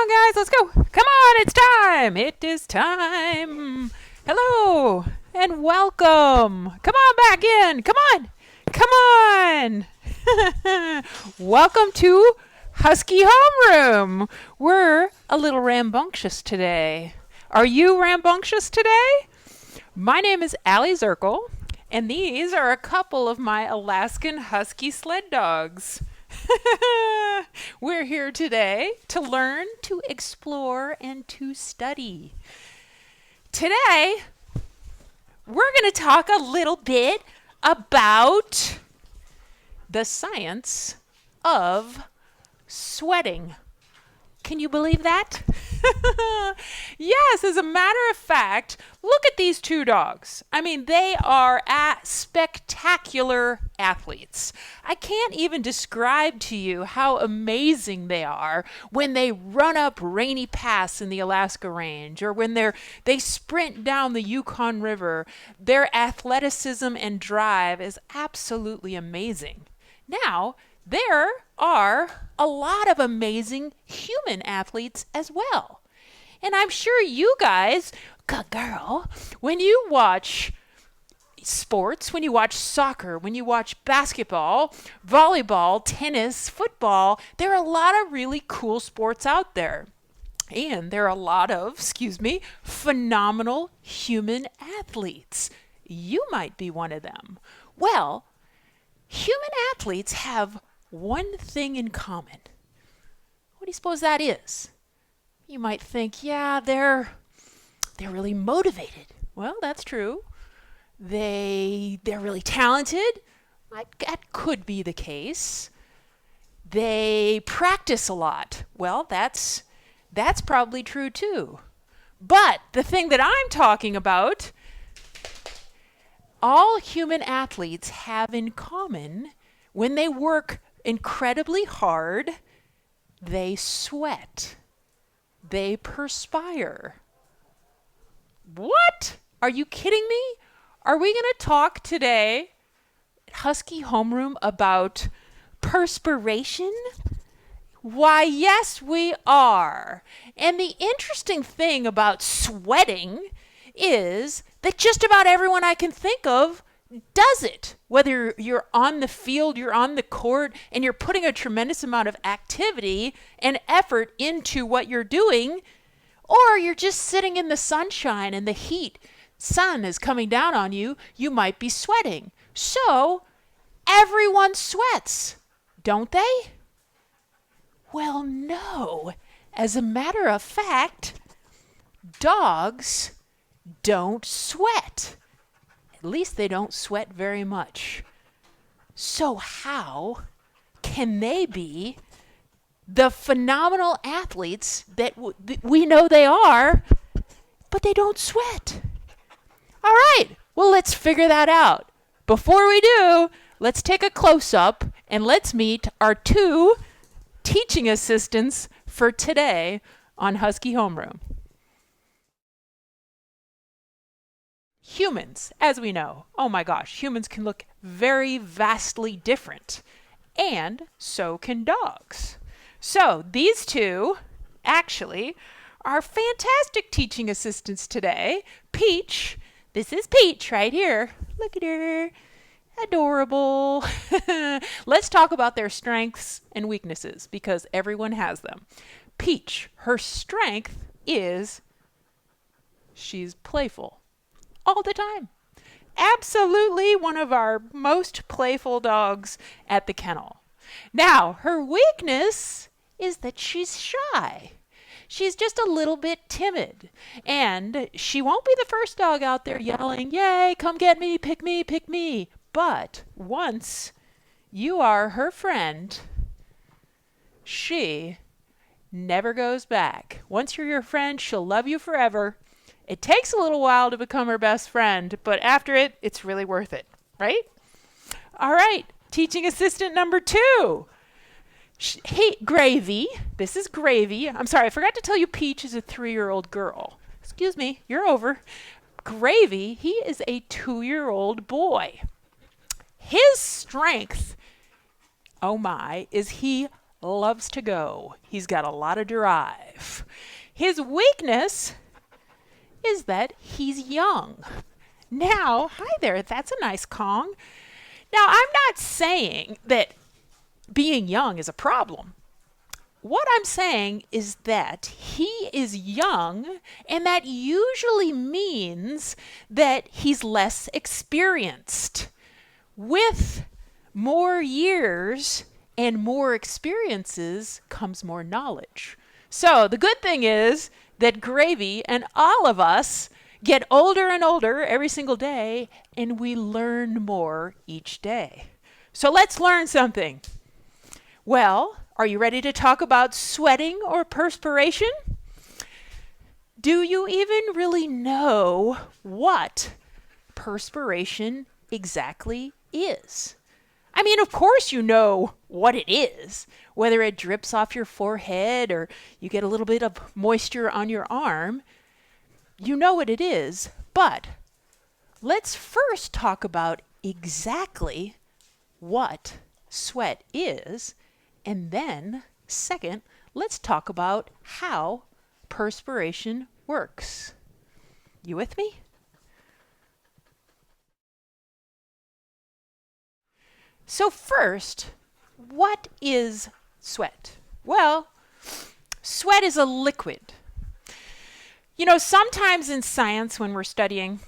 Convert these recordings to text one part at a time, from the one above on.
on, guys. Let's go. Come on, it's time. It is time. Hello and welcome. Come on back in. Come on. Come on. Welcome to Husky Homeroom. We're a little rambunctious today. Are you rambunctious today? My name is Aliy Zirkle, and these are a couple of my Alaskan Husky sled dogs. We're here today to learn, to explore, and to study. Today, we're going to talk a little bit about the science of sweating. Can you believe that? Yes, as a matter of fact, look at these two dogs. I mean, they are spectacular athletes. I can't even describe to you how amazing they are when they run up Rainy Pass in the Alaska Range or when they sprint down the Yukon River. Their athleticism and drive is absolutely amazing. Now, there are a lot of amazing human athletes as well. And I'm sure you guys, girl, when you watch sports, when you watch soccer, when you watch basketball, volleyball, tennis, football, there are a lot of really cool sports out there. And there are a lot of, phenomenal human athletes. You might be one of them. Well, human athletes have one thing in common. What do you suppose that is? You might think, yeah, they're really motivated. Well, that's true. They're really talented. That could be the case. They practice a lot. Well, that's probably true too. But the thing that I'm talking about, all human athletes have in common, when they work incredibly hard, they sweat. They perspire. What? Are you kidding me? Are we going to talk today at Husky Homeroom about perspiration? Why, yes, we are. And the interesting thing about sweating is that just about everyone I can think of does it. Whether you're on the field, you're on the court, and you're putting a tremendous amount of activity and effort into what you're doing, or you're just sitting in the sunshine and the heat, sun is coming down on you, you might be sweating. So, everyone sweats, don't they? Well, no. As a matter of fact, dogs don't sweat. At least they don't sweat very much. So how can they be the phenomenal athletes that we know they are, but they don't sweat? All right, well, let's figure that out. Before we do, let's take a close-up and let's meet our two teaching assistants for today on Husky Homeroom. Humans, as we know, oh my gosh, humans can look very vastly different, and so can dogs. So these two actually are fantastic teaching assistants today. Peach, this is Peach right here. Look at her. Adorable. Let's talk about their strengths and weaknesses because everyone has them. Peach, her strength is she's playful. All the time. Absolutely one of our most playful dogs at the kennel. Now, her weakness is that she's shy. She's just a little bit timid. And she won't be the first dog out there yelling, "Yay, come get me, pick me, pick me." But once you are her friend, she never goes back. Once you're your friend, she'll love you forever. It takes a little while to become her best friend, but after it, it's really worth it, right? All right, teaching assistant number 2. Hey, Gravy. This is Gravy. I'm sorry, I forgot to tell you Peach is a 3-year-old girl. Excuse me, you're over. Gravy, he is a 2-year-old boy. His strength, oh my, is he loves to go. He's got a lot of drive. His weakness is that he's young. Now, hi there, that's a nice Kong. Now, I'm not saying that being young is a problem. What I'm saying is that he is young, and that usually means that he's less experienced. With more years and more experiences comes more knowledge. So the good thing is that Gravy and all of us get older and older every single day, and we learn more each day. So let's learn something. Well, are you ready to talk about sweating or perspiration? Do you even really know what perspiration exactly is? I mean, of course you know what it is, whether it drips off your forehead or you get a little bit of moisture on your arm. You know what it is, but let's first talk about exactly what sweat is, and then, second, let's talk about how perspiration works. You with me? So first, what is sweat? Well, sweat is a liquid. You know, sometimes in science when we're studying,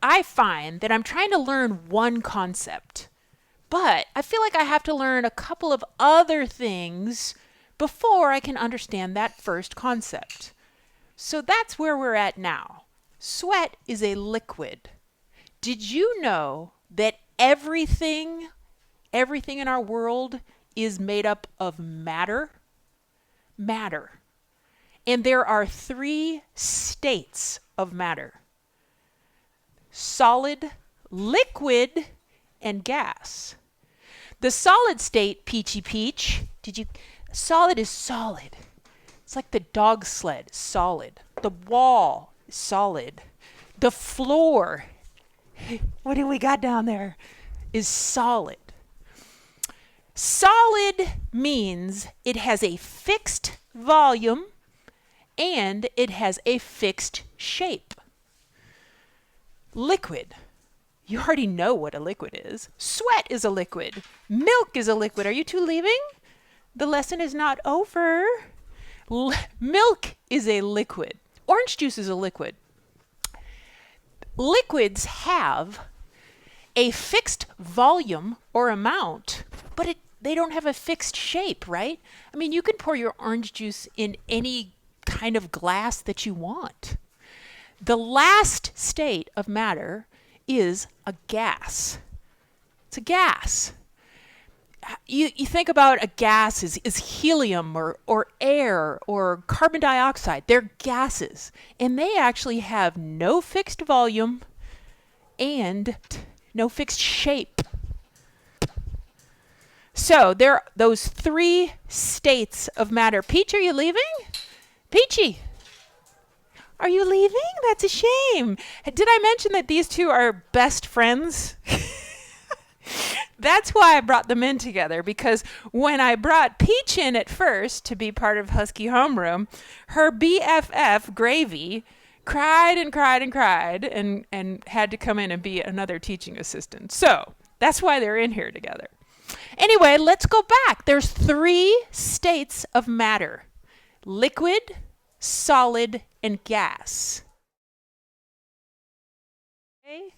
I find that I'm trying to learn one concept, but I feel like I have to learn a couple of other things before I can understand that first concept. So that's where we're at now. Sweat is a liquid. Did you know that everything in our world is made up of matter? Matter. And there are 3 states of matter: solid, liquid, and gas. The solid state, Peachy Peach, solid is solid. It's like the dog sled, solid. The wall, solid. The floor, what do we got down there, is solid. Solid means it has a fixed volume and it has a fixed shape. Liquid. You already know what a liquid is. Sweat is a liquid. Milk is a liquid. Are you two leaving? The lesson is not over. Milk is a liquid. Orange juice is a liquid. Liquids have a fixed volume or amount, but they don't have a fixed shape, right? I mean, you can pour your orange juice in any kind of glass that you want. The last state of matter is a gas. It's a gas. You think about a gas is helium or air or carbon dioxide. They're gases, and they actually have no fixed volume and no fixed shape. So there are those 3 states of matter. Peach, are you leaving? Peachy, are you leaving? That's a shame. Did I mention that these two are best friends? That's why I brought them in together, because when I brought Peach in at first to be part of Husky Homeroom, her BFF, Gravy, cried and cried and cried and had to come in and be another teaching assistant. So that's why they're in here together. Anyway, let's go back. There's 3 states of matter: liquid, solid, and gas. Okay.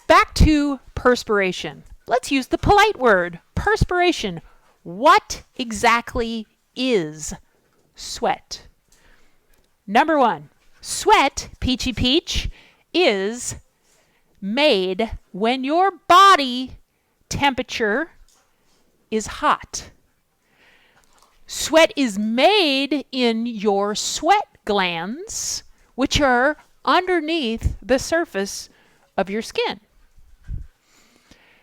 Back to perspiration. Let's use the polite word, perspiration. What exactly is sweat? Number 1, sweat, Peachy Peach, is made when your body temperature is hot. Sweat is made in your sweat glands, which are underneath the surface of your skin.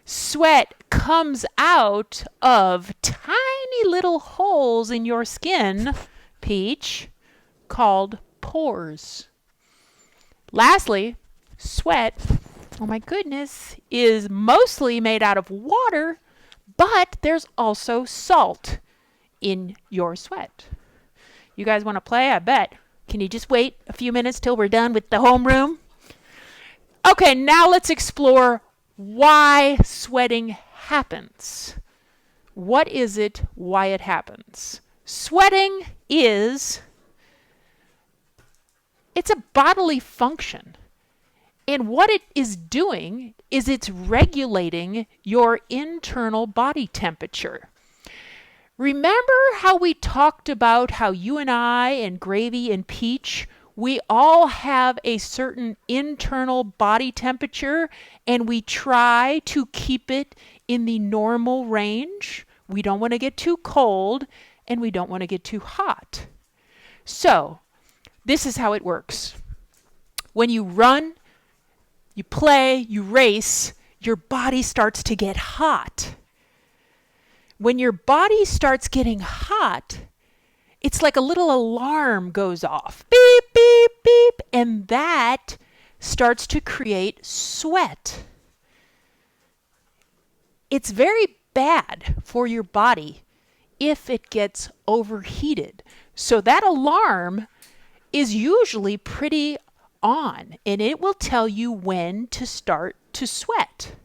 Sweat comes out of tiny little holes in your skin, Peach, called pores. Lastly, sweat, oh my goodness, is mostly made out of water, but there's also salt in your sweat. You guys want to play? I bet. Can you just wait a few minutes till we're done with the homeroom? Okay, now let's explore why sweating happens. What is it? Why it happens? Sweating it's a bodily function. And what it is doing is it's regulating your internal body temperature. Remember how we talked about how you and I and Gravy and Peach, we all have a certain internal body temperature and we try to keep it in the normal range. We don't want to get too cold and we don't want to get too hot. So, this is how it works. When you run, you play, you race, your body starts to get hot. When your body starts getting hot, it's like a little alarm goes off. Beep, beep, beep. And that starts to create sweat. It's very bad for your body if it gets overheated. So that alarm is usually pretty on, and it will tell you when to start to sweat.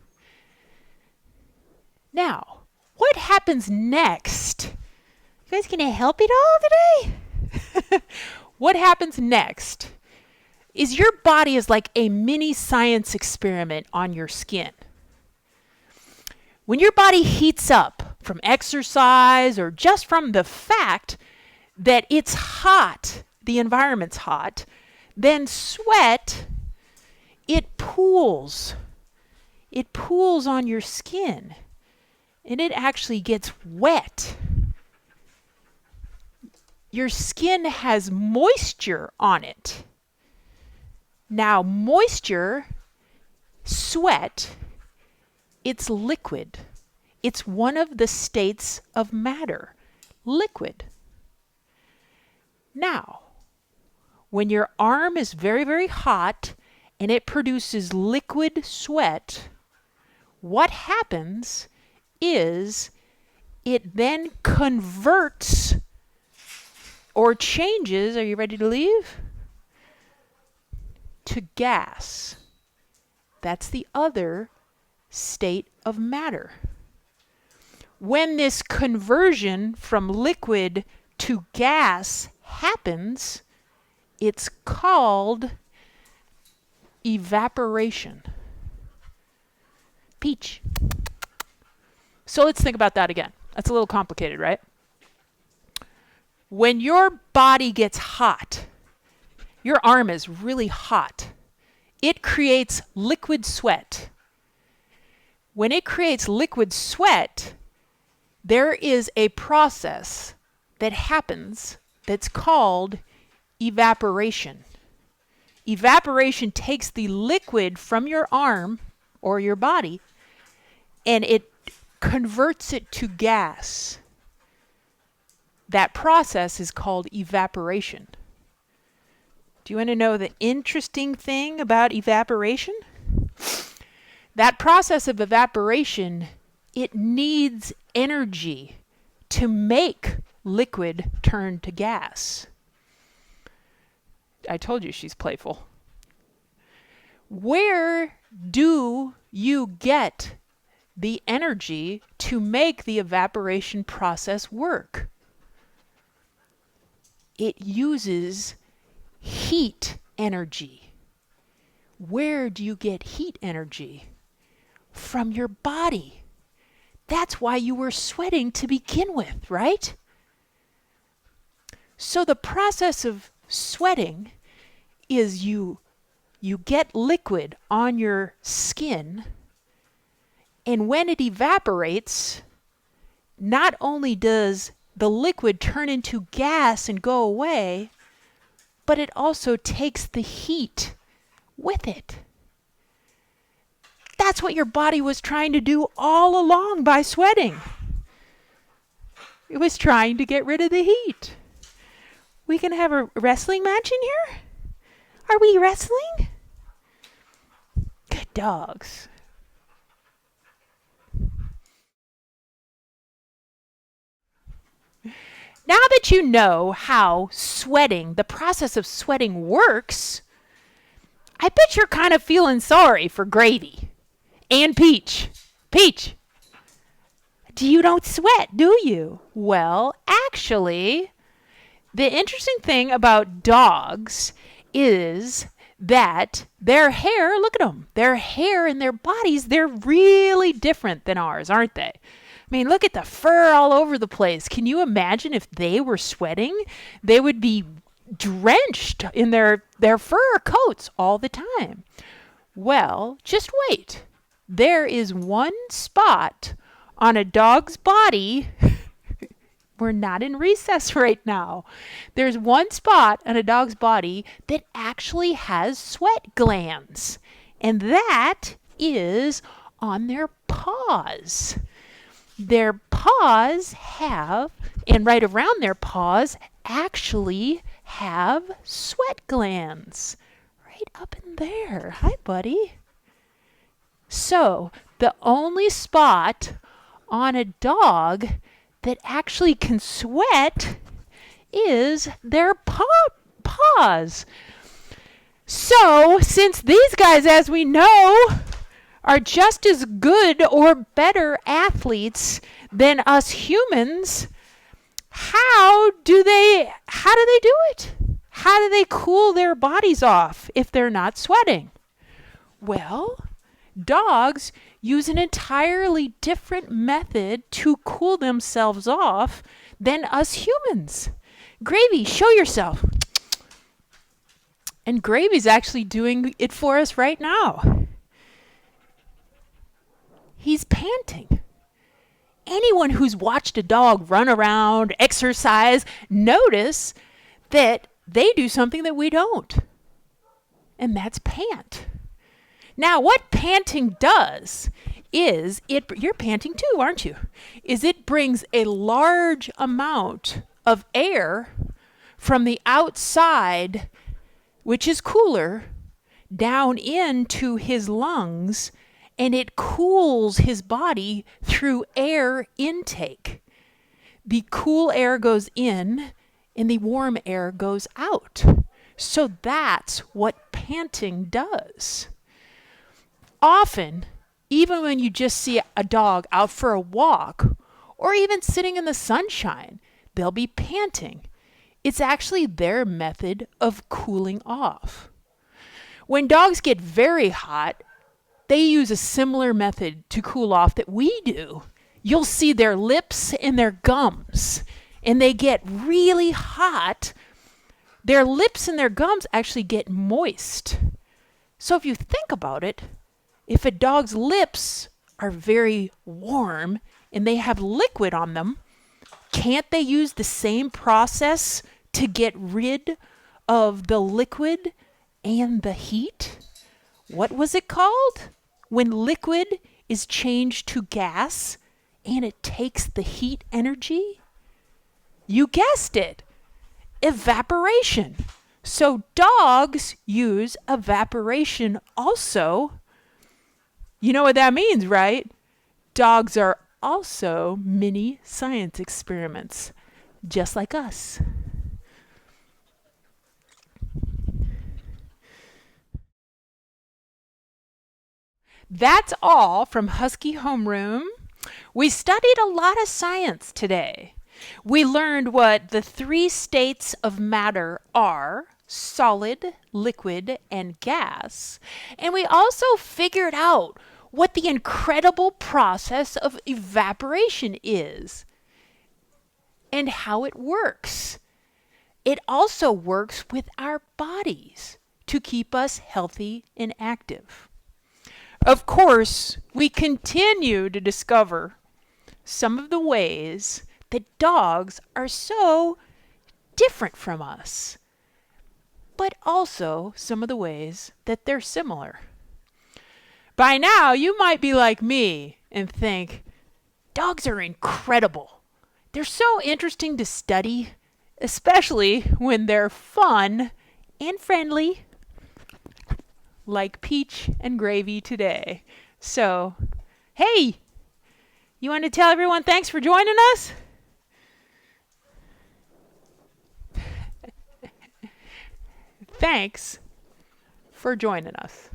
Now, what happens next? You guys gonna help it all today? What happens next is your body is like a mini science experiment on your skin. When your body heats up from exercise or just from the fact that it's hot, the environment's hot, then sweat, it pools. It pools on your skin and it actually gets wet. Your skin has moisture on it. Now, moisture, sweat, it's liquid. It's one of the states of matter, liquid. Now, when your arm is very, very hot and it produces liquid sweat, what happens is it then converts or changes, are you ready to leave? To gas. That's the other state of matter. When this conversion from liquid to gas happens, it's called evaporation. Peach. So let's think about that again. That's a little complicated, right? When your body gets hot, your arm is really hot. It creates liquid sweat. When it creates liquid sweat, there is a process that happens that's called evaporation. Evaporation takes the liquid from your arm or your body and it converts it to gas. That process is called evaporation. Do you want to know the interesting thing about evaporation? That process of evaporation, it needs energy to make liquid turn to gas. I told you she's playful. Where do you get the energy to make the evaporation process work? It uses heat energy. Where do you get heat energy? From your body. That's why you were sweating to begin with, right? So the process of sweating is you get liquid on your skin, and when it evaporates, not only does the liquid turn into gas and go away, but it also takes the heat with it. That's what your body was trying to do all along by sweating. It was trying to get rid of the heat. We can have a wrestling match in here? Are we wrestling? Good dogs. Now that you know how sweating, the process of sweating works, I bet you're kind of feeling sorry for Gravy and Peach. Peach, you don't sweat, do you? Well, actually, the interesting thing about dogs is that their hair, look at them, their hair and their bodies, they're really different than ours, aren't they? I mean, look at the fur all over the place. Can you imagine if they were sweating? They would be drenched in their fur coats all the time. Well, just wait. There is one spot on a dog's body. We're not in recess right now. There's one spot on a dog's body that actually has sweat glands, and that is on their paws. Their paws have, and right around their paws, actually have sweat glands. Right up in there. Hi, buddy. So, the only spot on a dog that actually can sweat is their paws. So, since these guys, as we know, are just as good or better athletes than us humans, how do they do it? How do they cool their bodies off if they're not sweating? Well, dogs use an entirely different method to cool themselves off than us humans. Gravy, show yourself. And Gravy's actually doing it for us right now. He's panting. Anyone who's watched a dog run around, exercise, notice that they do something that we don't. And that's pant. Now, what panting does is you're panting too, aren't you? Is it brings a large amount of air from the outside, which is cooler, down into his lungs, and it cools his body through air intake. The cool air goes in and the warm air goes out. So that's what panting does. Often, even when you just see a dog out for a walk or even sitting in the sunshine, they'll be panting. It's actually their method of cooling off. When dogs get very hot, they use a similar method to cool off that we do. You'll see their lips and their gums, and they get really hot. Their lips and their gums actually get moist. So if you think about it, if a dog's lips are very warm and they have liquid on them, can't they use the same process to get rid of the liquid and the heat? What was it called? When liquid is changed to gas and it takes the heat energy? You guessed it. Evaporation. So dogs use evaporation also. You know what that means, right? Dogs are also mini science experiments, just like us. That's all from Husky Homeroom. We studied a lot of science today. We learned what the 3 states of matter are: solid, liquid, and gas. And we also figured out what the incredible process of evaporation is and how it works. It also works with our bodies to keep us healthy and active. Of course, we continue to discover some of the ways that dogs are so different from us, but also some of the ways that they're similar. By now, you might be like me and think, dogs are incredible. They're so interesting to study, especially when they're fun and friendly, like Peach and Gravy today. So, hey, you want to tell everyone thanks for joining us? Thanks for joining us.